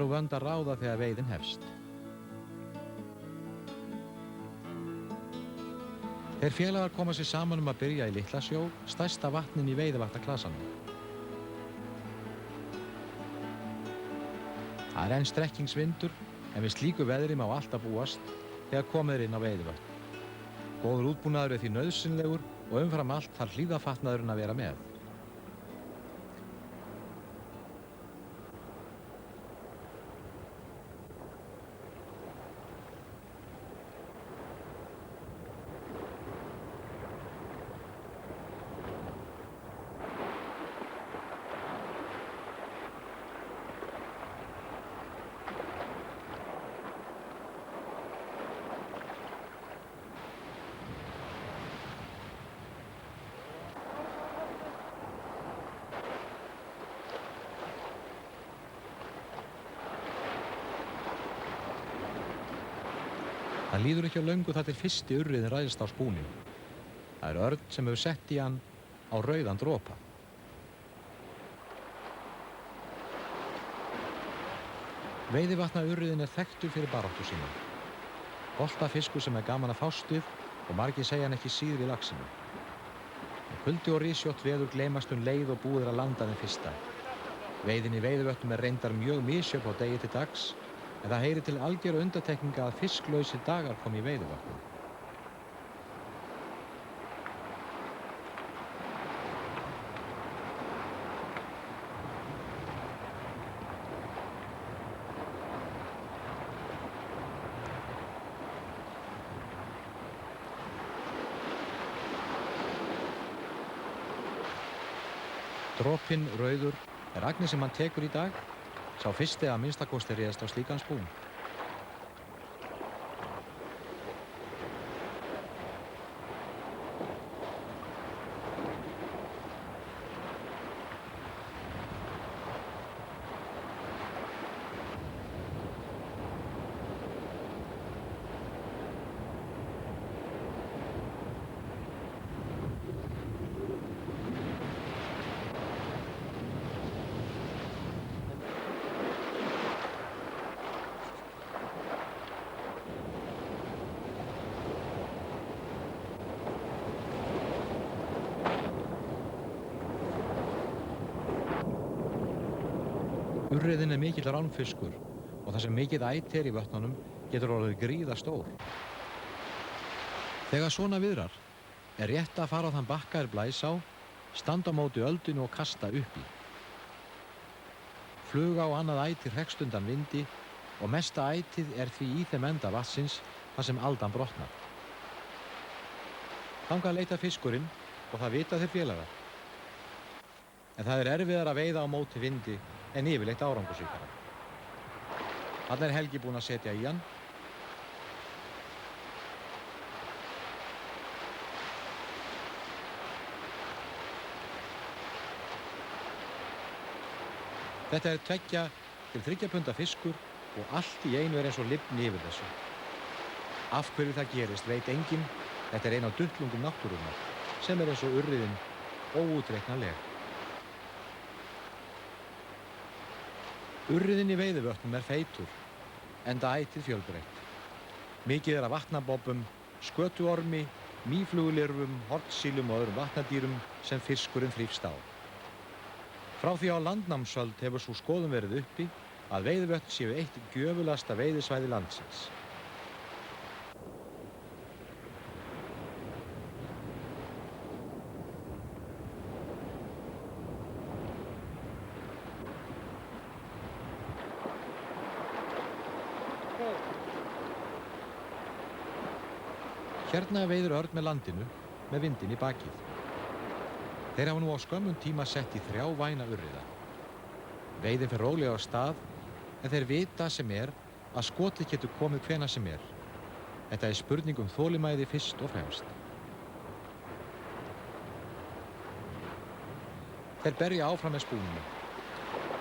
og vönd að ráða þegar veiðin hefst. Þeir félagar koma sér saman að byrja í Litlasjó, stærsta vatnin í veiðivatnaklasanum. Það enn strekkingsvindur, en við slíku veðri má alltaf búast þegar komið inn á veiðivötn. Góður útbúnaður því nauðsynlegur og umfram allt þarf hlífðafatnaðurinn að vera með. Það líður ekki á löngu þar til fyrsti urriðinn ræðist á spúninn. Það Örn sem hefur sett í hann á rauðan dropa. Veiðivatnaurriðinn þekktur fyrir baráttu sína. Boltafiskur sem gaman að fást við og margir segja hann ekki síður í laxinu. Kuldi og rysjótt veður gleymast leið og búið að landa þeim fyrsta. Veiðin í veiðivötnum reyndar mjög misjöfn á degi til dags, en það heyrir til algjöra undantekninga að fisklausir dagar komi í veiðivötnum. Dropinn rauður agnið sem hann tekur í dag, sá fyrsti að minnstakosti réðst á slíkan spún. Urriðinn mikill ránfiskur og það sem mikið æti í vötnunum getur orðið gríðastór. Þegar svona viðrar rétt að fara á þann bakka blæs á, standa á móti öldunni og kasta upp í. Fluga og annað æti hrekst undan vindi og mesta ætið því í þeim enda vatnsins þar sem aldan brotnar. Þangað leita fiskurinn og það vita þeir félagar. En það erfiðar að veiða á móti vindi en yfirleitt árangursríkara. Þarna Helgi búinn að setja í hann. Þetta 2 til 3 punda fiskur og allt í einu eins og lifni yfir þessu. Af hverju það gerist veit enginn, þetta ein af duttlungum náttúrunnar sem eins og urriðinn óútreiknanleg. Urriðinn í veiðivötnum feitur, enda ætið fjölbreytt. Mikið af vatnabobbum, skötuormi, mýflugulirfum, hornsílum og öðrum vatnadýrum sem fiskurinn þrífst á. Frá því á landnámsöld hefur sú skoðun verið uppi að veiðivötn séu eitt gjöfulasta veiðisvæði landsins. Hérna veiðir Örn með landinu, með vindinn í bakið. Þeir hafa nú á skömmum tíma sett í 3 væna urriða. Veiðin fer rólega á stað, en þeir vita sem að skotið getur komið hvenær sem Þetta spurning þolinmæði fyrst og fremst. Þeir berja áfram með spúninu.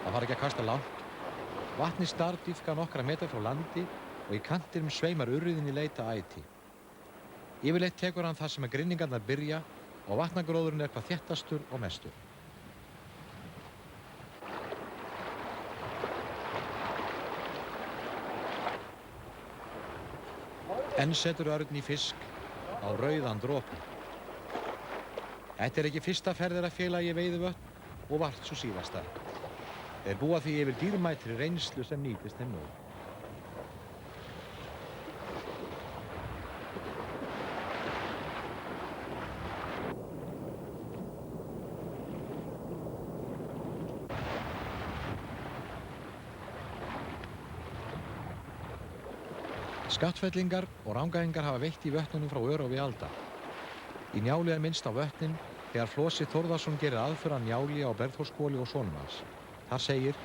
Það þarf ekki að kasta langt. Vatnið stardýpka nokkra metra frá landi og í kantinum sveimar urriðinn í leita æti. Yfirleitt tekur hann þar sem grynningarnar byrja og vatnagróðurinn hvað þéttastur og mestur. Enn setur Örn í fisk á rauðan dropa. Þetta er ekki fyrsta ferð þeirra félaga í Veiðivötn og vart sú síðasta. Þeir búa því yfir dýrmætri reynslu sem nýtist þeim nú. Skattfellingar og Rangæingar hafa veitt í vötnunum frá Örófi alda. Í Njáli er minnst á vötnin þegar Flosi Þórðarson gerir aðför að Njáli á Bergþórshvoli og sonum hans. Þar segir: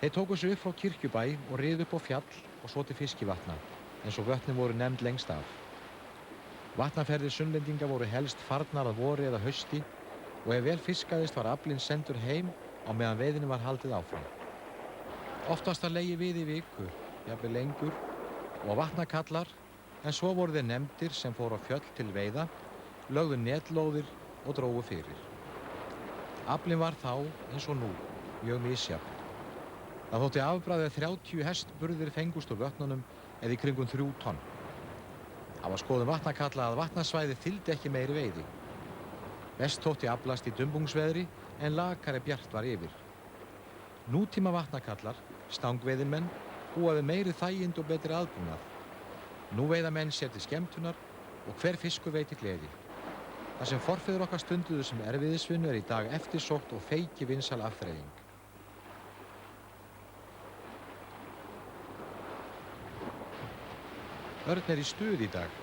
Þeir tóku sig upp frá Kirkjubæ og riðu upp á fjall og svo til Fiskivatna, eins og vötnin voru nefnd lengst af. Vatnaferðir Sunnlendinga voru helst farnar að vori eða hausti og ef vel fiskaðist var aflinn sendur heim á meðan veiðinni var haldið áfram. Oftast að legið við í viku, jafnvel lengur, og vatnakallar, en svo voru þeir nefndir sem fóru á fjöll til veiða, lögðu netlóðir og drógu fyrir. Aflinn var þá, eins og nú, mjög misjafn. Það þótti afbragð að 30 hestburðir fengust úr vötnunum eða í kringum 3 tonn. Það var skoðun vatnakalla að vatnasvæði þyldi ekki meiri veiði. Best þótti aflast í dumbungsveðri en lakari bjart var yfir. Nútíma vatnakallar, stangveiðimenn, búaði meiri þægind og betri aðbúnað. Nú veiða menn sér til skemmtunar og hver fiskur veiti gleði. Það sem forfeður okkar stunduðu sem erfiðisvinnu er í dag eftirsótt og feiki vinsæl afþreying. Örn er í stuði í dag.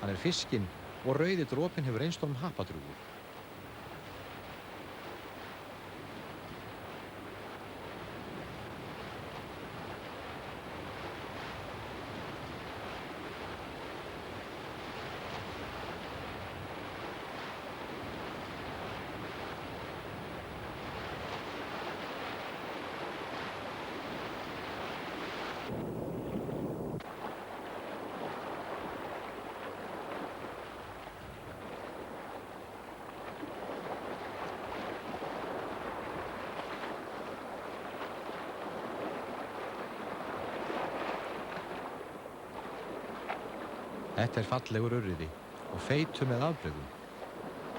Hann er fiskinn og rauði dropinn hefur reynst honum happadrjúgur. Þetta er fallegur urriði og feitur með afbrigðum.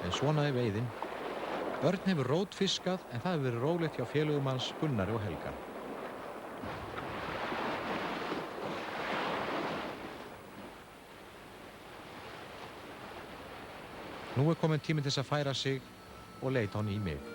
En svona er veiðin. Örn hefur rótfiskað en það hefur verið rólegt hjá félögum hans Gunnari og Helga. Nú er kominn tíminn til þess að færa sig og leita hann í mig.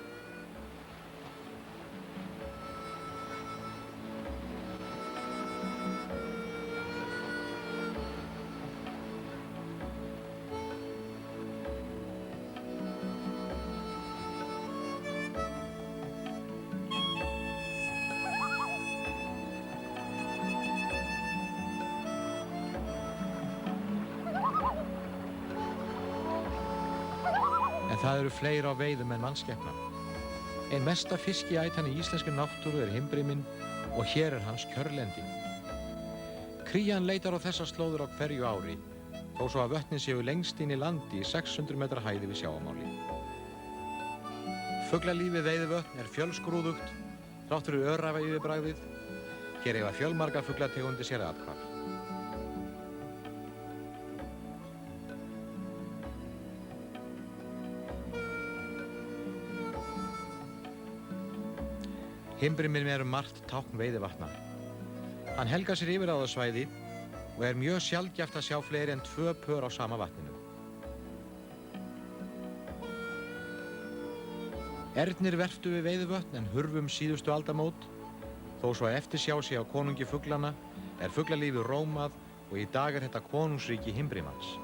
En það eru fleiri á veiðum en mannskepna. Ein mesta fiskiætan í íslenskri náttúru er himbriminn og hér er hans kjörlendi. Krían leitar á þessar slóður á hverju ári, þó svo að vötnin séu lengst inn í landi í 600 metra hæði við sjávarmáli. Fuglalífið Veiðivötn er fjölskrúðugt, þrátt fyrir öræfa yfirbragðið. Hér eiga fjölmargar fuglategundir sér athvarf. Himbriminn er margt tákn veiðivatna. Hann helgar sér yfirráðasvæði og er mjög sjaldgæft að sjá fleiri en 2 pör á sama vatninu. Ernir verptu við Veiðivötn en hurfu síðustu aldamót. Þó svo að eftirsjá sé á konungi fuglana er fuglalífið rómað og í dag er þetta konungsríki himbrimans.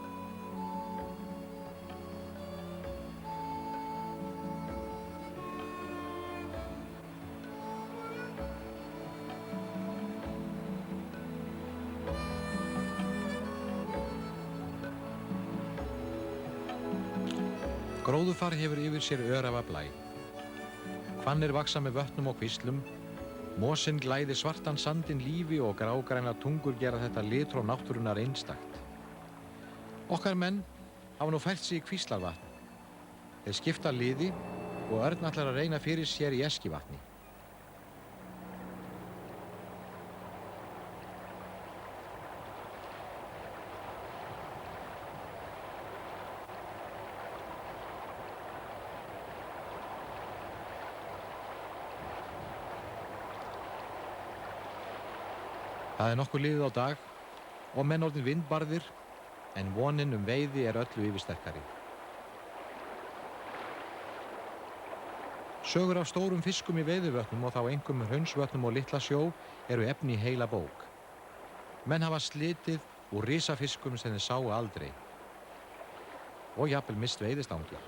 Gróðurfar hefur yfir sér öræfablæ. Hvannir vaksa með vötnum og kvíslum. Mosinn glæðir svartan sandinn lífi og grágrænar tungur gera þetta litróf náttúrunnar einstakt. Okkar menn hafa nú fært sig í Kvíslarvatn. Þeir skipta liði og Örn ætlar að reyna fyrir sér í Eskivatni. Það nokkuð liðið á dag og menn orðin vindbarðir, en vonin veiði öllu yfirsterkari. Sögur af stórum fiskum í veiðivötnum og þá einkum Hraunsvötnum og Litla-Sjó eru efni í heila bók. Menn hafa slitið úr risafiskum sem þeir sáu aldrei og jafnvel mist veiðistangir.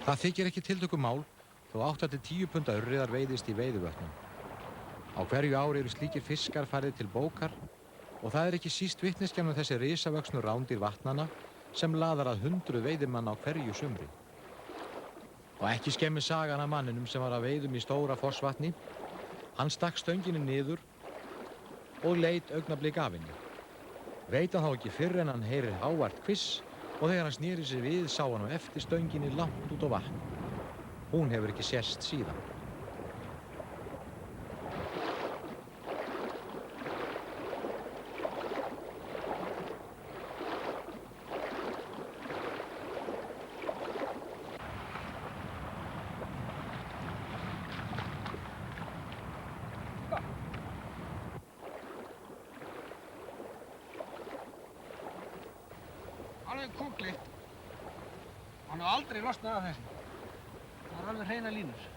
Það þykir ekki tiltökumál þó 8–10 punda urriðar veiðist í veiðivötnum. Á hverju ári eru slíkir fiskar færðir til bókar og það ekki síst vitneskjan þessi risavöxnu rándýr vatnanna sem laðar að 100 veiðimanna á hverju sumri. Og ekki skemmir sagan af manninum sem var að veiðum í stóra fossvatni. Hann stakk stönginni niður og leit augnablik af henni. Veit hann þá ekki fyrr en hann heyrir hávært hviss og þegar hann sneri sig við sá hann á eftir stönginni langt út á vatn. Hún hefur ekki sést síðan. Alveg kúklitt. Hann hefur aldrei losnað af þessu. Það er alveg hreina línur.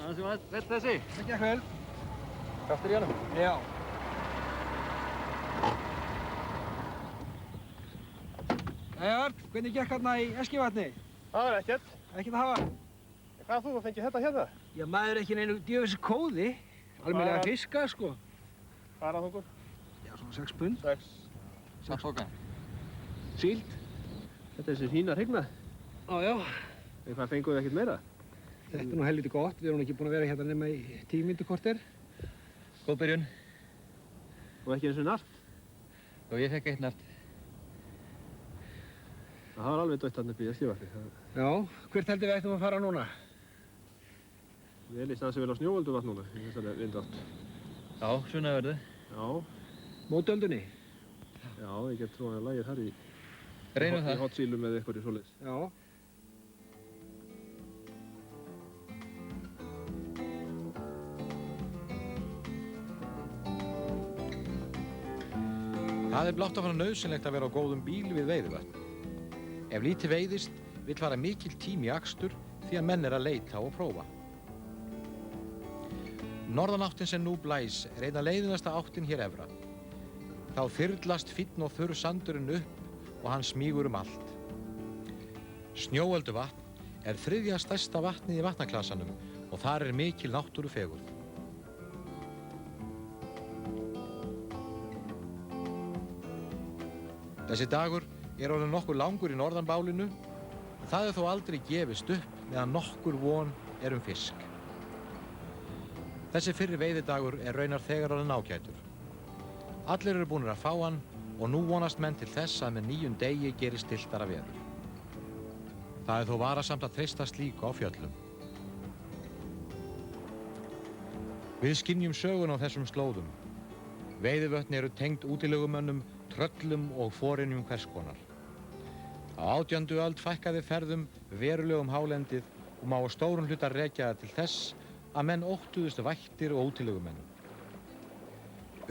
Það sem veit þessi? Það gekk vel. Kraftur í honum? Já. Jæja, Örn, hvernig gekk hérna í Eskivatni? Það var ekkert. Ekkert að hafa? Hvað þú fengið þetta hérna? Já, maður ekki neinu djöfis kóði. Almennilega fiska, sko. Hvað er það þungur? Já, svona 6 pund. 6 bóka. Síld. Þetta er þessi fína hrygna. Já. En hvað fenguðu ekkert meira? Þetta nú helviti gott. Við erum ekki búin að vera hérna nema í 10 mínútur korter. Góð byrjun. Og ekki eins og nart? Og ég fekk eitt nart. Það var alveg dött þarna upp í Eskivatni. Já, hvert heldur við ættum að fara núna? Við líst aðeins að vel á Snjóölduvatn núna í þessari vindátt. Já, svona verðu. Já. Mótöldunni? Já, ég get trúið að lagið þar í... Reynum það. Í hotsílum eða eitthvað í svoleiðis. Já. Það blátt að fara nauðsynlegt að vera á góðum bíl við veiðivötn. Ef lítið veiðist, vill fara mikill tími í akstur því að menn að leita og prófa. Norðanáttin sem nú blæs eina leiðinasta áttin hér efra. Þá þyrlast fínn og þurr sandurinn upp og hann smýgur allt. Snjóölduvatn 3. stærsta vatnið í vatnaklasanum og þar mikil náttúrufegurð. Þessi dagur orðinn nokkuð langur í norðanbálinu, en það þó aldrei gefist upp meðan nokkur von fisk. Þessi fyrri veiðidagur raunar þegar orðinn ágætur. Allir eru búnir að fá hann og nú vonast menn til þess að með nýjum degi gerist stilltara veður. Það þó varasamt að treysta slíku á fjöllum. Við skynjum sögun á þessum slóðum. Veiðivötn eru tengd útilegumönnum, tröllum og forinjum hvers konar. Á 18. öld fækkaði ferðum verulegum hálendið og má á stórum hluta rekja það til þess að menn óttuðust vættir og útilegumenn.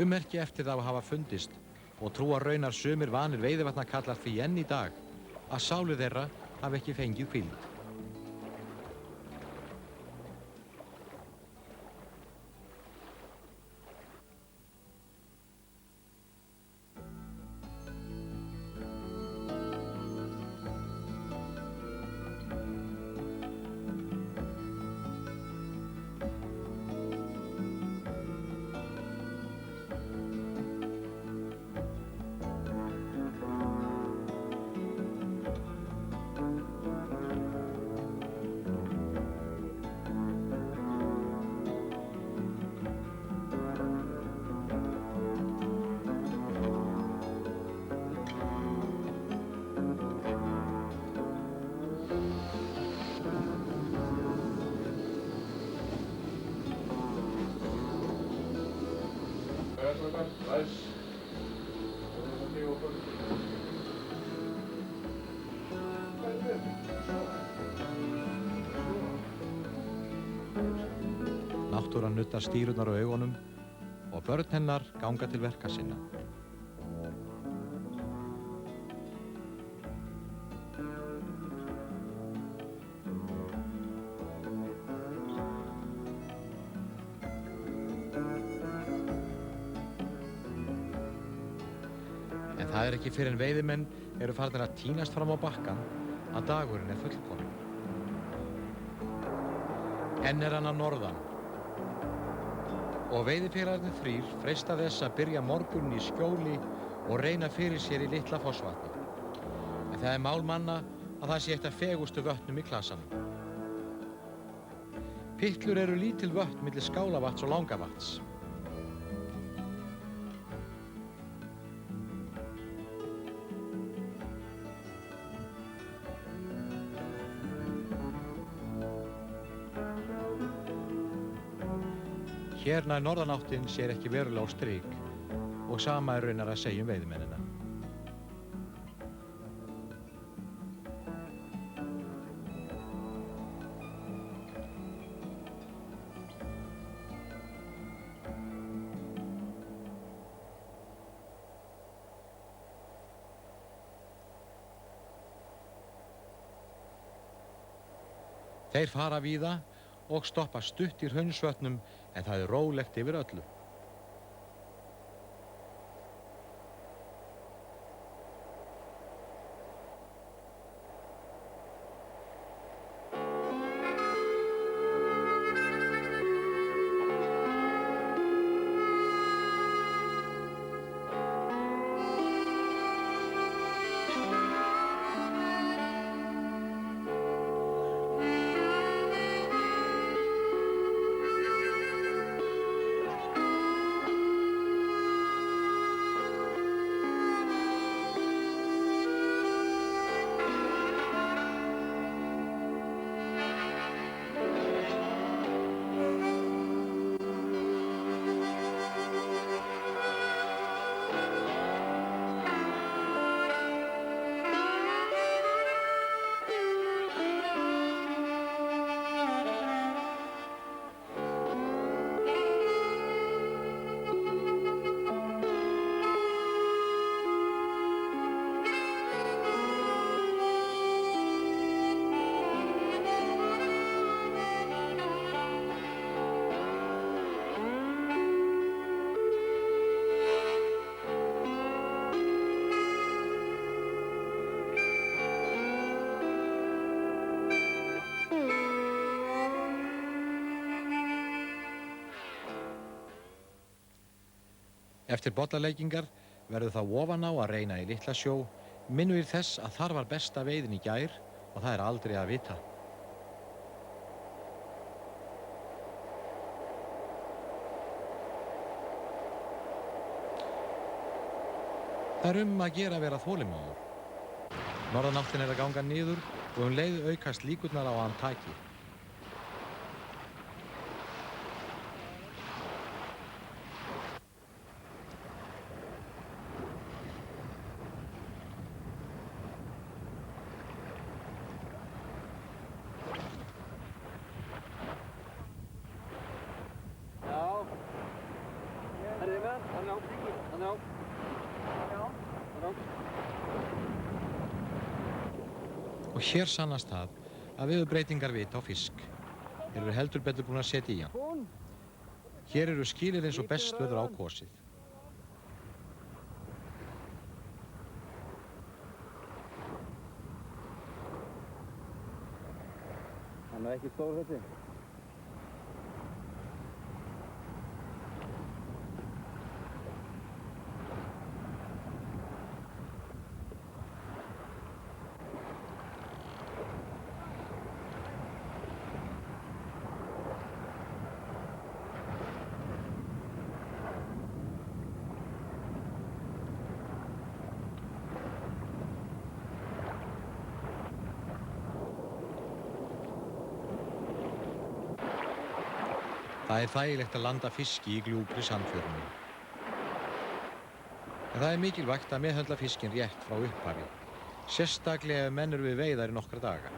Ummerki eftir það hafa fundist og trúa raunar sumir vanir veiðivatnakallar því enn í dag að sálir þeirra hafi ekki fengið hvíld. Náttúran nuttar stírurnar á augunum og börn hennar ganga til verka sinna. En það er ekki fyrr en veiðimenn eru farnir að tínast fram á bakkann að dagurinn er fullkominn. Enn er hann að norðan og veiðifélagarnir þrír freista þess að byrja morguninn í skjóli og reyna fyrir sér í litla Fossvatni. En það er mál manna að það sé eitt af fegustu vötnum í klasanum. Pyttlur eru lítil vötn milli Skálavatns og Langavatns. Hér nær norðanáttin sér ekki verulega á strik og sama er raunar að segja um veiðimennina. Þeir fara víða og stoppa stutt í Hraunsvötnum en það er rólegt yfir öllu. Eftir bollaleykingar verður það ofan á að reyna í litla sjó, minnugir þess að þar var besta veiðin í gær og það er aldrei að vita. Það er að gera að vera þolinmóður. Norðanáttin er að ganga niður og leið aukast líkurnar á að hann taki. Og hér sannast það að veðurbreytingar vita á fisk. Þeir eru heldur betur búin að setja í hann. Hér eru skilir eins og best verður á kosið. Hann er ekki stór þessi. Það er þægilegt að landa fiski í gljúpri sandfjörunni. En það er mikilvægt að meðhöndla fiskinn rétt frá upphafi, sérstaklega ef menn eru við veiðar í nokkra daga.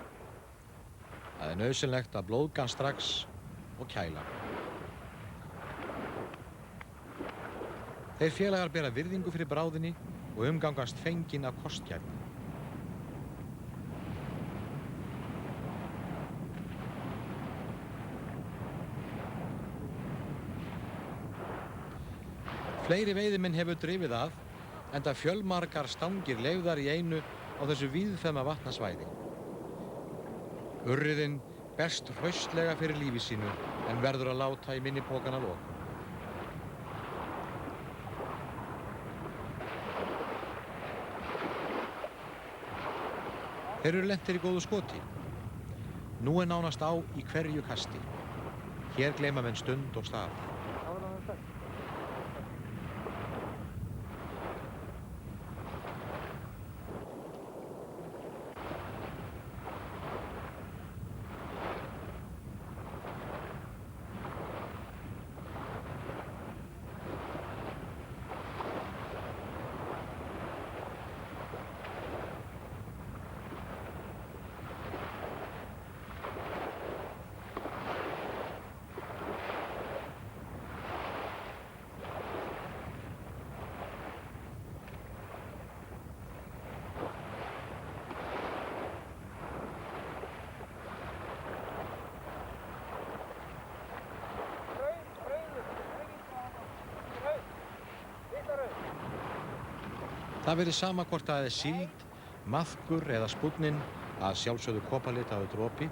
Það er nauðsynlegt að blóðga hann strax og kæla. Þeir félagar bera virðingu fyrir bráðinni og umgangast fenginn af kostgæfni. Fleiri veiðimenn hefur drifið að, enda fjölmargar stangir leyfðar í einu á þessu víðfeðma vatnasvæði. Urriðinn berst hraustlega fyrir lífi sínu en verður að láta í minnipokana lokum. Þeir eru lentir í góðu skoti. Nú er nánast á í hverju kasti. Hér gleyma menn stund og stað. Það verður sama hvort það er síld, maðkur eða spúnnin, að sjálfsögðu kopalitaður dropi,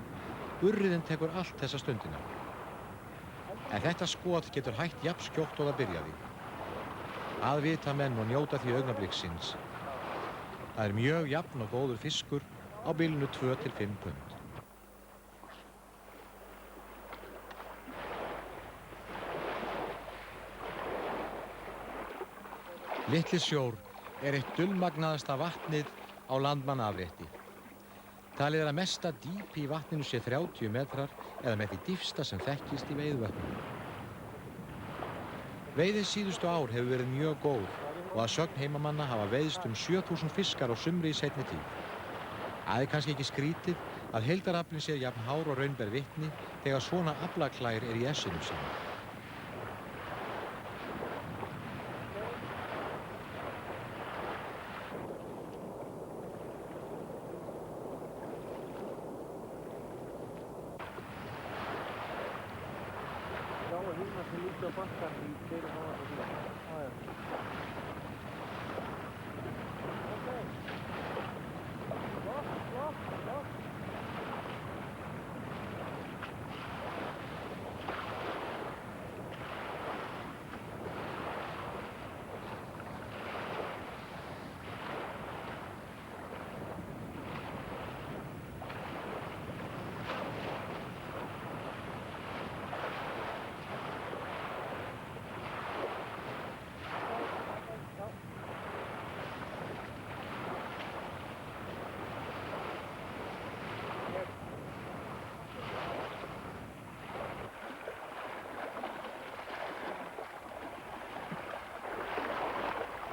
urriðinn tekur allt þessa stundina. En þetta skot getur hætt jafn skjótt og það byrjaði. Að vita menn og njóta því augnabliksins. Það er mjög jafn og góður fiskur á bilinu 2 til 5 pund. Litli-sjór er eitt dulmagnaðasta vatnið á landmannaafrétti. Talið er að mesta dýpi í vatninu sé 30 metrar eða með því dýpsta sem þekkist í veiðivötnum. Veiðið síðustu ár hefur verið mjög góð og að sögn heimamanna hafa veiðst 7000 fiskar á sumri í seinni tíð. Það er kannski ekki skrítið að heildaraflinn sé jafn hár og raun ber vitni þegar svona aflaklær er í essinu sínu.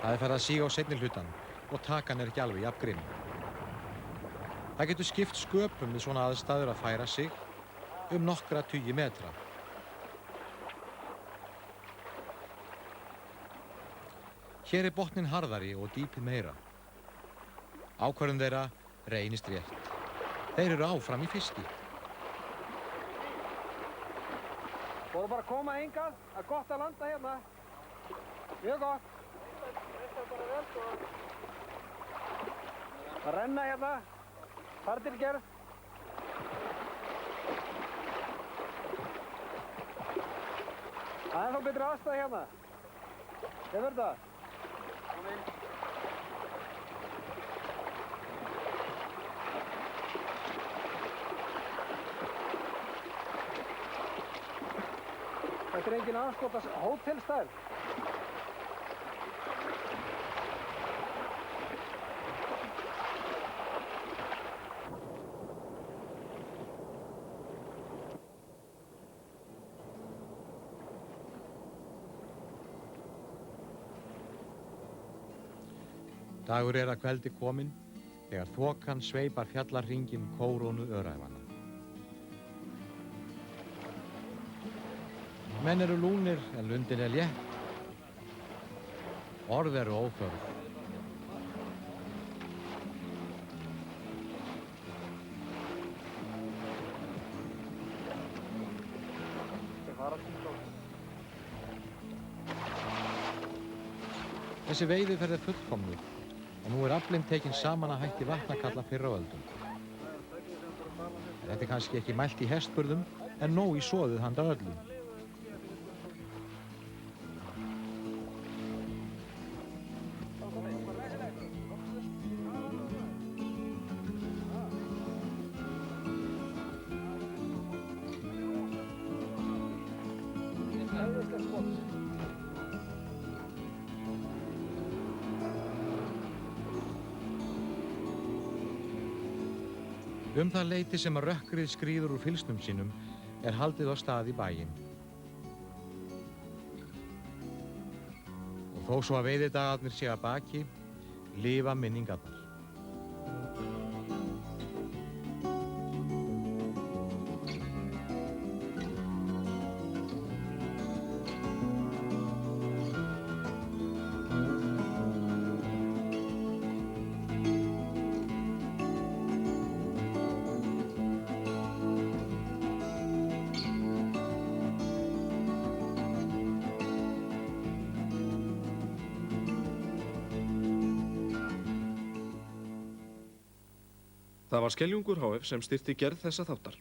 Það er farið að síga á seinni hlutan og takan er ekki alveg jafn grimm. Það getur skipt sköpum við svona aðstæður að færa sig nokkra tugi metra. Hér er botninn harðari og dýpið meira. Ákvörðun þeirra reynist rétt. Þeir eru áfram í fiski. Voru bara að koma hingað, það er gott að landa hérna. Mjög gott. Að renna hérna, partilgerð. Það er þá betri aðstæða hérna. Hefur það? Þetta er engin anskotas hótelstærð. Dagur er að kveldi kominn þegar þokan sveipar fjallarhringinn kórónu öræfanna. Menn eru lúnir en lundin er létt. Orð eru óþörf. Þessi veiðiferð er fullkomnuð og nú er aflinn tekinn saman að hætti vatnakalla fyrr á öldum. Þetta er kannski ekki mælt í hestburðum en nóg í soðið handa öllum. Það leyti sem að rökkrið skríður úr fylgsnum sínum er haldið á stað í bæinn. Og þó svo að veiðidagarnir sé að baki, lifa minningarnar. Það var Skeljungur HF sem styrkti gerð þessa þáttar.